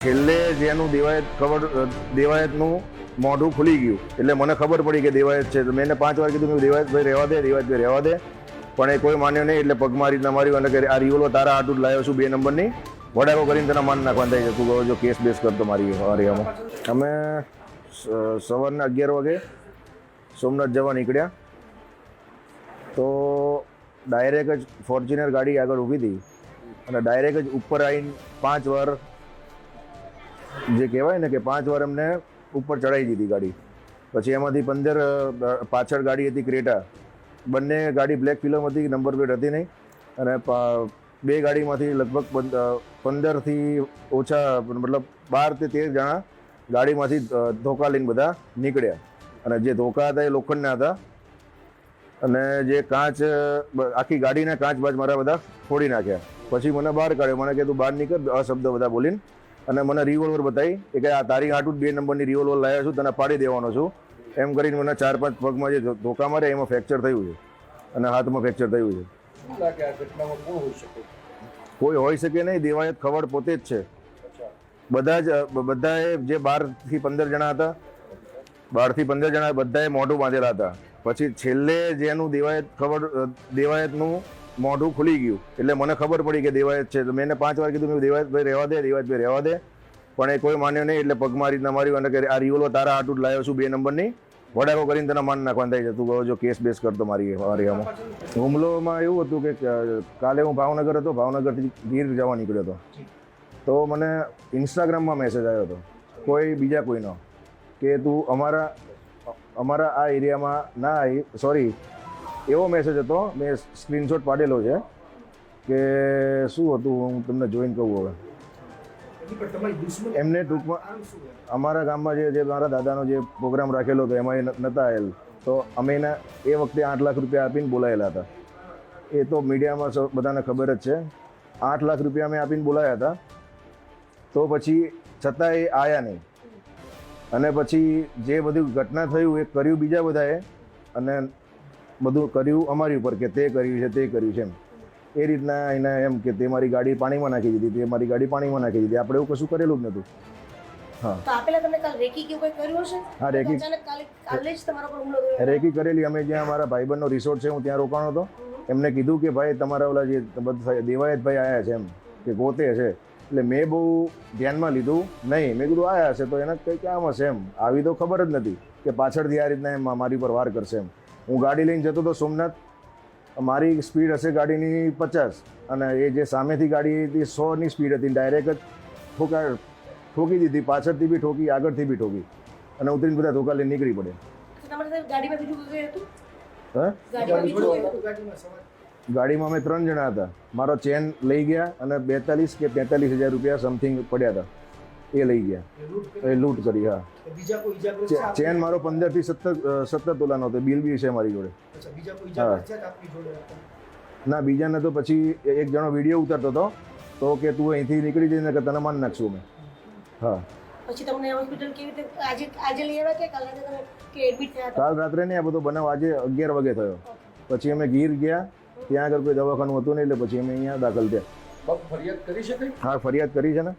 છેલ્લે જેનું દેવાયતનું મોઢું ખુલી ગયું એટલે મને ખબર પડી કે દેવાયત છે. તો મેં એને 5 વાર કીધું દેવાયતભાઈ રહેવા દે પણ એ કોઈ માન્યો નહીં. એટલે પગમાં રીતના માર્યું અને કે આ રિવોલ્વર તારા હાટું જ લાવ્યો છું 2 નંબરની વડાકો કરીને તને માન નાખવાનું થાય છે. તું કહો જો કેસ બેસ કરતો મારી એરિયામાં. અમે સવારના 11 વાગે સોમનાથ જવા નીકળ્યા તો ડાયરેક્ટ જ ફોર્ચ્યુનર ગાડી આગળ ઊભી હતી અને ડાયરેક્ટ જ ઉપર આવીને 5 વાર જે કહેવાય ને કે 5 વાર અમને ઉપર ચડાવી દીધી ગાડી. પછી એમાંથી 15 પાછળ ગાડી હતી ક્રેટા, બંને ગાડી બ્લેક ફિલ્મ હતી, નંબર પ્લેટ હતી નહીં. અને 2 ગાડીમાંથી લગભગ 15થી ઓછા મતલબ 12 થી 13 જણા ગાડીમાંથી ધોકા લઈને બધા નીકળ્યા. અને જે ધોકા હતા એ લોખંડના હતા અને જે કાચ આખી ગાડીના કાચ બાજ મારા બધા ફોડી નાખ્યા. પછી મને બહાર કાઢ્યો, મને કે તું બહાર નીકળ અશબ્દ બધા બોલીને. અને મને રિવોલ્વર બતાવી કે આ તારી હાટું 2 નંબરની રિવોલ્વર લાવ્યો છું, તને પાડી દેવાનો છું એમ કરીને મને 4-5 પગમાં જે ધોકા મારે એમાં ફ્રેક્ચર થયું છે અને હાથમાં ફ્રેક્ચર થયું છે. કોઈ હોઈ શકે નહીં, દેવાયત ખવડ પોતે જ છે. બધાએ જે 12 થી 15 જણા હતા, 12 થી 15 જણા બધાએ મોઢું બાંધેલા હતા. પછી છેલ્લે જેનું દેવાયતનું મોઢું ખુલી ગયું એટલે મને ખબર પડી કે દેવાયત છે. તો મેં એને 5 વાર કીધું દેવાયતભાઈ રહેવા દે પણ એ કોઈ માન્યો નહીં. એટલે પગમાં રીતના માર્યું અને કે આ રિવોલ્વર તારા હાટું જ લાવ્યો છું 2 નંબરની વડાકો કરીને તને માન નાખવાનું થાય છે. તું કહો જો કેસ બેસ કરતો મારી એરિયામાં. હુમલોમાં એવું હતું કે કાલે હું ભાવનગર હતો, ભાવનગરથી ગીર જવા નીકળ્યો હતો. તો મને ઇન્સ્ટાગ્રામમાં મેસેજ આવ્યો હતો કોઈનો કે તું અમારા આ એરિયામાં ના આવી. સોરી, એવો મેસેજ હતો, મેં સ્ક્રીનશોટ પાડેલો છે કે શું હતું હું તમને જોઈને કહું. હવે એમને ટૂંકમાં અમારા ગામમાં જે મારા દાદાનો જે પ્રોગ્રામ રાખેલો હતો એમાં એ નહોતા આવેલ. તો અમે એને એ વખતે 8 લાખ રૂપિયા આપીને બોલાયેલા હતા. એ તો મીડિયામાં બધાને ખબર જ છે. 8 લાખ રૂપિયા અમે આપીને બોલાયા હતા. તો પછી છતાં એ આવ્યા નહીં. અને પછી જે બધું ઘટના થયું એ કર્યું બીજા બધાએ અને બધું કર્યું અમારી ઉપર કે તે કર્યું છે એમ. એ રીતના એને એમ કે તે મારી ગાડી પાણીમાં નાખી દીધી, આપણે એવું કશું કરેલું જ નહોતું. હા, રેકી કરેલી. અમે જ્યાં મારા ભાઈબંધનો રિસોર્ટ છે હું ત્યાં રોકાણો હતો. એમને કીધું કે ભાઈ તમારા ઓલા જે દેવાયતભાઈ આવ્યા છે એમ કે પોતે છે. એટલે મેં બહુ ધ્યાનમાં લીધું નહીં. મેં કીધું આવ્યા હશે તો એને કંઈ કામ હશે એમ. આવી તો ખબર જ નથી કે પાછળથી આ રીતના એમ મારી પર વાર કરશે એમ. હું ગાડી લઈને જતો હતો સોમનાથ, મારી સ્પીડ હશે ગાડીની 50 અને એ જે સામેથી ગાડી હતી 100ની સ્પીડ હતી. ડાયરેક્ટ જ ઠોકી દીધી, પાછળથી બી ઠોકી, આગળથી બી ઠોકી અને ઉતરીને બધા ધોકા લઈને નીકળી પડે. ગાડીમાં અમે 3 જણા હતા. મારો ચેન લઈ ગયા અને 42 કે 45,000 રૂપિયા સમથિંગ પડ્યા હતા એ લઈ ગયા, એ લૂંટ કરી. હા, ચેન મારો 15 થી 17 તોલાનો હતો. બિલ બી છે મારી જોડે. હા, ના બીજાને તો પછી એક જણો વિડીયો ઉતારતો હતો તો કે તું અહીંથી નીકળી જઈને કે તને માન નાખશું અમે. હા, પછી તમને હોસ્પિટલ કેવી રીતે આજે લઈ આવ્યા કે કાલે તમે કે એડમિટ થયા? કાલ રાત્રે નહીં, આ બધો બનાવ આજે 11 વાગે થયો. પછી અમે ગીર ગયા, ત્યાં આગળ કોઈ દવાખાનું હતું નહીં એટલે પછી અમે અહીંયા દાખલ થયા. ફરિયાદ કરી છે? હા, ફરિયાદ કરી છે ને.